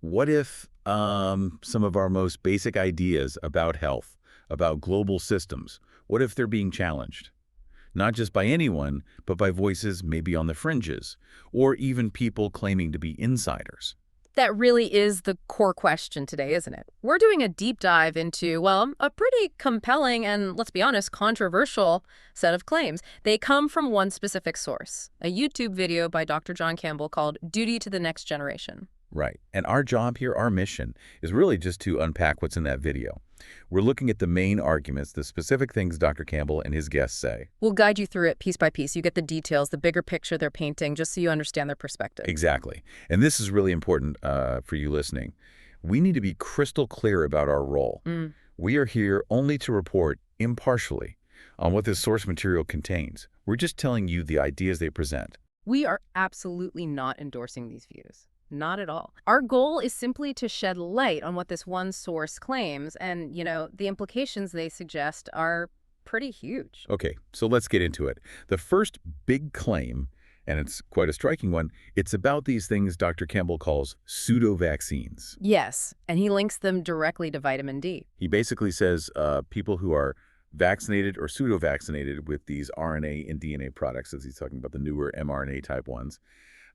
What if some of our most basic ideas about health, about global systems, what if they're being challenged? Not just by anyone, but by voices maybe on the fringes, or even people claiming to be insiders. That really is the core question today, isn't it? We're doing a deep dive into, well, a pretty compelling and, let's be honest, controversial set of claims. They come from one specific source, a YouTube video by Dr. John Campbell called Duty to the Next Generation. Right. And our job here, our mission, is really just to unpack what's in that video. We're looking at the main arguments, the specific things Dr. Campbell and his guests say. We'll guide you through it piece by piece. You get the details, the bigger picture they're painting, just so you understand their perspective. Exactly. And this is really important for you listening. We need to be crystal clear about our role. We are here only to report impartially on what this source material contains. We're just telling you the ideas they present. We are absolutely not endorsing these views. Not at all. Our goal is simply to shed light on what this one source claims, and, the implications they suggest are pretty huge. Okay, so let's get into it. The first big claim, and it's quite a striking one, it's about these things Dr. Campbell calls pseudo-vaccines. Yes, and he links them directly to vitamin D. He basically says people who are vaccinated or pseudo-vaccinated with these RNA and DNA products, as he's talking about the newer mRNA type ones,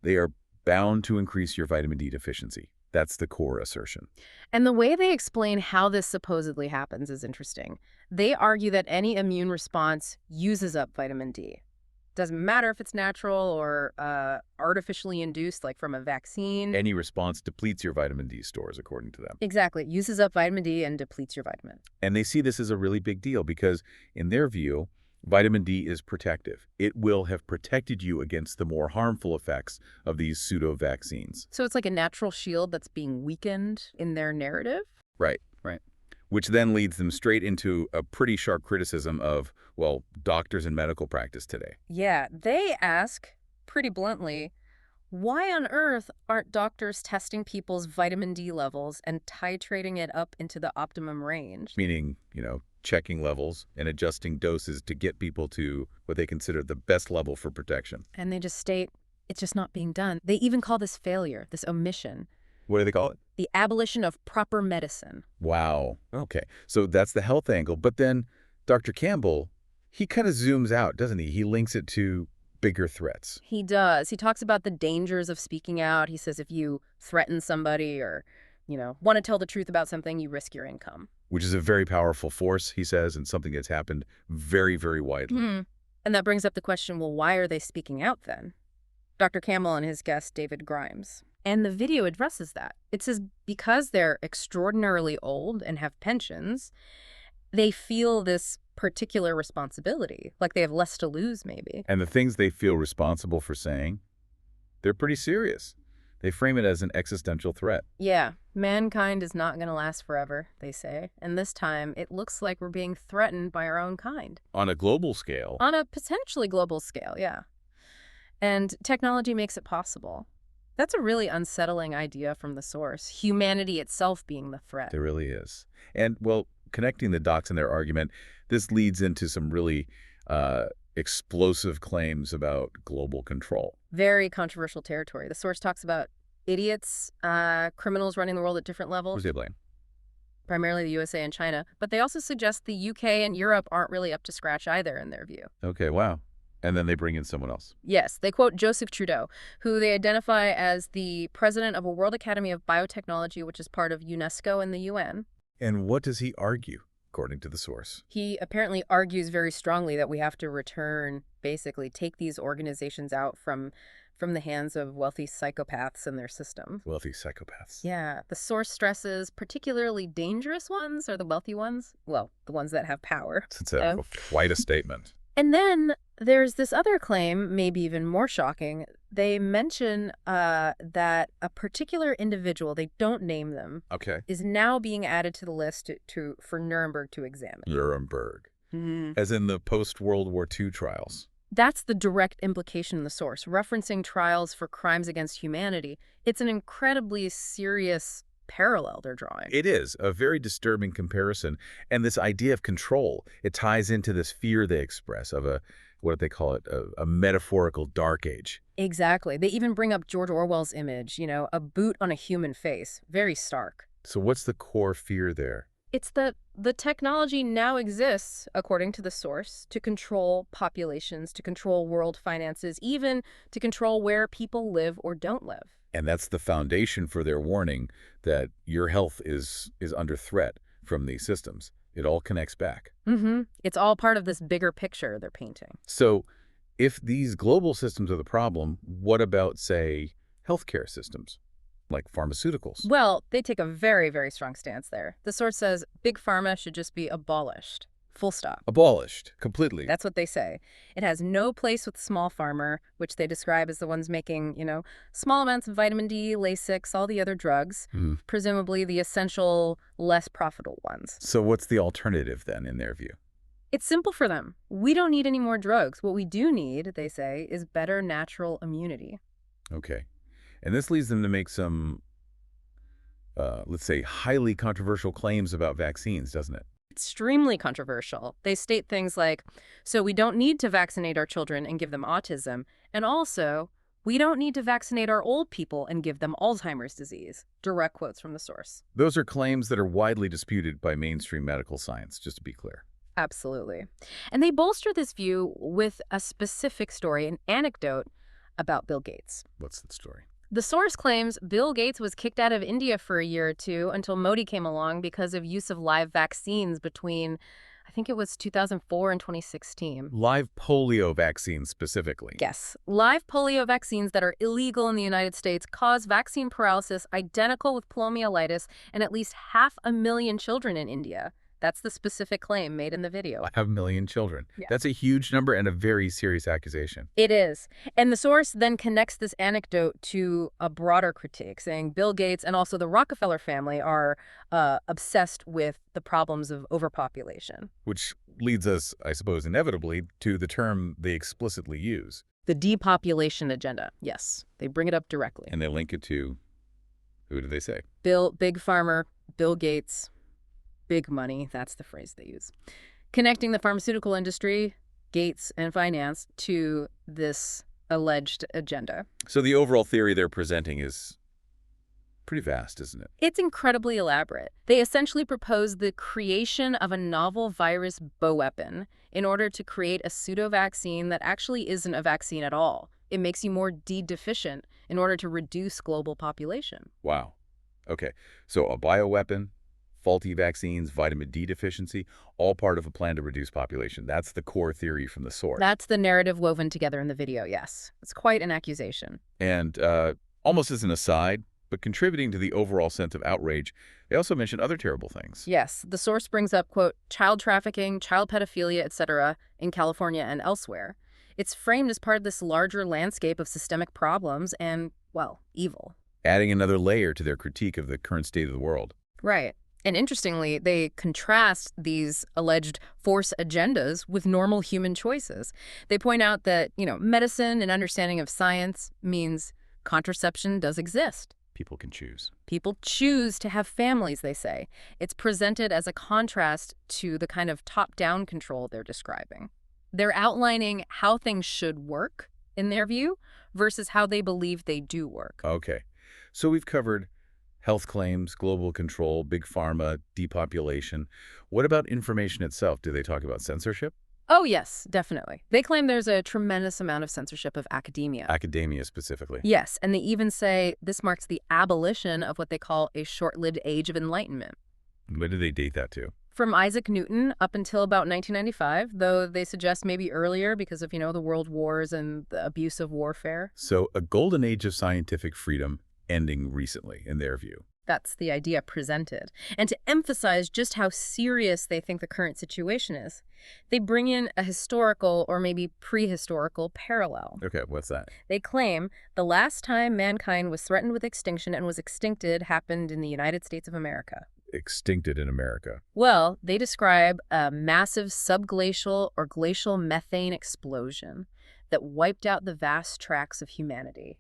they are bound to increase your vitamin D deficiency. That's the core assertion. And the way they explain how this supposedly happens is interesting. They argue that any immune response uses up vitamin D. Doesn't matter if it's natural or artificially induced, like from a vaccine. Any response depletes your vitamin D stores, according to them. Exactly. It uses up vitamin D and depletes your vitamin. And they see this as a really big deal because, in their view, vitamin D is protective. It will have protected you against the more harmful effects of these pseudo-vaccines. So it's like a natural shield that's being weakened in their narrative? Right. Which then leads them straight into a pretty sharp criticism of, well, doctors in medical practice today. Yeah, they ask, pretty bluntly, why on earth aren't doctors testing people's vitamin D levels and titrating it up into the optimum range? Meaning, checking levels and adjusting doses to get people to what they consider the best level for protection. And they just state it's just not being done. They even call this failure, this omission, What do they call it? the abolition of proper medicine. Wow. Okay. So that's the health angle. But then Dr. Campbell, he kind of zooms out, doesn't he? He links it to bigger threats. He does. He talks about the dangers of speaking out. He says if you threaten somebody or, want to tell the truth about something, you risk your income. Which is a very powerful force, he says, and something that's happened very, very widely. And that brings up the question, well, why are they speaking out then? Dr. Campbell and his guest, David Grimes. And the video addresses that. It says because they're extraordinarily old and have pensions, they feel this particular responsibility, like they have less to lose, maybe. And the things they feel responsible for saying, they're pretty serious. They frame it as an existential threat. Yeah, mankind is not going to last forever, they say. And this time, it looks like we're being threatened by our own kind. On a global scale. On a potentially global scale, yeah. And technology makes it possible. That's a really unsettling idea from the source, humanity itself being the threat. There really is. And, well, connecting the dots in their argument, this leads into some really explosive claims about global control. Very controversial territory. The source talks about idiots, criminals running the world at different levels. Who's they blame? Primarily the USA and China. But they also suggest the UK and Europe aren't really up to scratch either in their view. Okay, wow. And then they bring in someone else. Yes, they quote Joseph Trudeau, who they identify as the president of a World Academy of Biotechnology, which is part of UNESCO and the UN. And what does he argue, according to the source? He apparently argues very strongly that we have to basically take these organizations out from the hands of wealthy psychopaths and their system. Wealthy psychopaths. Yeah, the source stresses particularly dangerous ones are the wealthy ones. Well, the ones that have power. It's quite a statement. And then there's this other claim, maybe even more shocking. They mention that a particular individual, they don't name them, Okay. is now being added to the list for Nuremberg to examine. Nuremberg. As in the post-World War II trials. That's the direct implication in the source, referencing trials for crimes against humanity. It's an incredibly serious parallel they're drawing. It is a very disturbing comparison. And this idea of control, it ties into this fear they express of what do they call it, a metaphorical dark age. Exactly. They even bring up George Orwell's image, a boot on a human face. Very stark. So what's the core fear there? It's that the technology now exists, according to the source, to control populations, to control world finances, even to control where people live or don't live. And that's the foundation for their warning that your health is under threat from these systems. It all connects back. It's all part of this bigger picture they're painting. So if these global systems are the problem, what about, say, healthcare systems, like pharmaceuticals? Well, they take a very, very strong stance there. The source says big pharma should just be abolished. Full stop. Abolished, completely. That's what they say. It has no place with small pharma, which they describe as the ones making, small amounts of vitamin D, Lasix, all the other drugs, presumably the essential, less profitable ones. So what's the alternative then, in their view? It's simple for them. We don't need any more drugs. What we do need, they say, is better natural immunity. Okay. And this leads them to make some, let's say, highly controversial claims about vaccines, doesn't it? Extremely controversial. They state things like, so we don't need to vaccinate our children and give them autism, and also, we don't need to vaccinate our old people and give them Alzheimer's disease. Direct quotes from the source. Those are claims that are widely disputed by mainstream medical science, just to be clear. Absolutely. And they bolster this view with a specific story, an anecdote about Bill Gates. What's that story? The source claims Bill Gates was kicked out of India for a year or two until Modi came along because of use of live vaccines between, I think it was 2004 and 2016. Live polio vaccines specifically. Yes. Live polio vaccines that are illegal in the United States cause vaccine paralysis identical with poliomyelitis in at least 500,000 children in India. That's the specific claim made in the video. 500,000 children. Yeah. That's a huge number and a very serious accusation. It is. And the source then connects this anecdote to a broader critique, saying Bill Gates and also the Rockefeller family are obsessed with the problems of overpopulation. Which leads us, I suppose, inevitably to the term they explicitly use. The depopulation agenda. Yes, they bring it up directly. And they link it to, who do they say? Big Pharma, Bill Gates. Big money, that's the phrase they use. Connecting the pharmaceutical industry, Gates, and finance to this alleged agenda. So the overall theory they're presenting is pretty vast, isn't it? It's incredibly elaborate. They essentially propose the creation of a novel virus bioweapon in order to create a pseudo-vaccine that actually isn't a vaccine at all. It makes you more D-deficient in order to reduce global population. Wow. Okay, so a bioweapon, faulty vaccines, vitamin D deficiency, all part of a plan to reduce population. That's the core theory from the source. That's the narrative woven together in the video, yes. It's quite an accusation. And almost as an aside, but contributing to the overall sense of outrage, they also mention other terrible things. Yes, the source brings up, quote, child trafficking, child pedophilia, etc. in California and elsewhere. It's framed as part of this larger landscape of systemic problems and, well, evil. Adding another layer to their critique of the current state of the world. Right. And interestingly, they contrast these alleged force agendas with normal human choices. They point out that, medicine and understanding of science means contraception does exist. People can choose. People choose to have families, they say. It's presented as a contrast to the kind of top-down control they're describing. They're outlining how things should work, in their view, versus how they believe they do work. Okay. So we've covered health claims, global control, big pharma, depopulation. What about information itself? Do they talk about censorship? Oh, yes, definitely. They claim there's a tremendous amount of censorship of academia. Academia specifically. Yes, and they even say this marks the abolition of what they call a short-lived age of enlightenment. When do they date that to? From Isaac Newton up until about 1995, though they suggest maybe earlier because of, the world wars and the abuse of warfare. So a golden age of scientific freedom ending recently, in their view. That's the idea presented. And to emphasize just how serious they think the current situation is, they bring in a historical or maybe prehistorical parallel. Okay, what's that? They claim the last time mankind was threatened with extinction and was extincted happened in the United States of America. Extincted in America. Well, they describe a massive subglacial or glacial methane explosion that wiped out the vast tracts of humanity.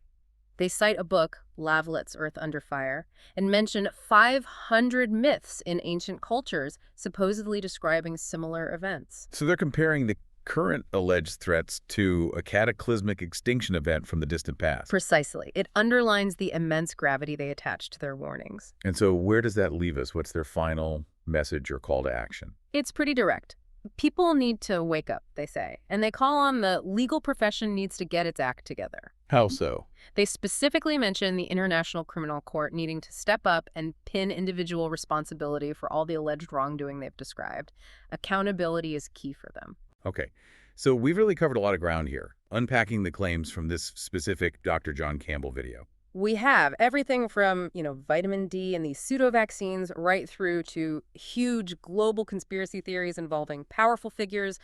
They cite a book, Lavelet's Earth Under Fire, and mention 500 myths in ancient cultures supposedly describing similar events. So they're comparing the current alleged threats to a cataclysmic extinction event from the distant past. Precisely. It underlines the immense gravity they attach to their warnings. And so where does that leave us? What's their final message or call to action? It's pretty direct. People need to wake up, they say, and they call on the legal profession needs to get its act together. How so? They specifically mention the International Criminal Court needing to step up and pin individual responsibility for all the alleged wrongdoing they've described. Accountability is key for them. Okay, so we've really covered a lot of ground here, unpacking the claims from this specific Dr. John Campbell video. We have everything from, vitamin D and these pseudo-vaccines right through to huge global conspiracy theories involving powerful figures,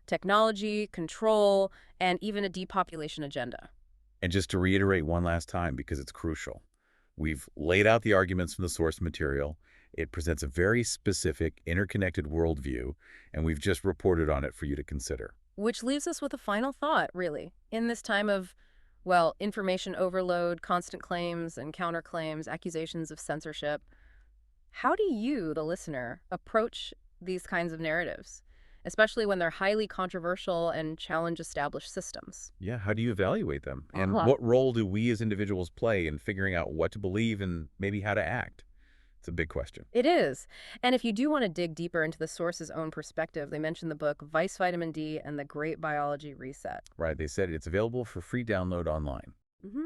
technology, control, and even a depopulation agenda. And just to reiterate one last time, because it's crucial, we've laid out the arguments from the source material. It presents a very specific, interconnected worldview, and we've just reported on it for you to consider. Which leaves us with a final thought, really. In this time of, well, information overload, constant claims and counterclaims, accusations of censorship, how do you, the listener, approach these kinds of narratives, especially when they're highly controversial and challenge established systems? Yeah, how do you evaluate them? And Uh-huh. what role do we as individuals play in figuring out what to believe and maybe how to act? It's a big question. It is. And if you do want to dig deeper into the source's own perspective, they mention the book Vice Vitamin D and the Great Biology Reset. Right, they said it's available for free download online. Mm-hmm.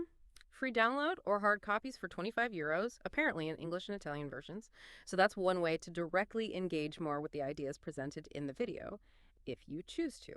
Free download or hard copies for €25, apparently in English and Italian versions. So that's one way to directly engage more with the ideas presented in the video, if you choose to.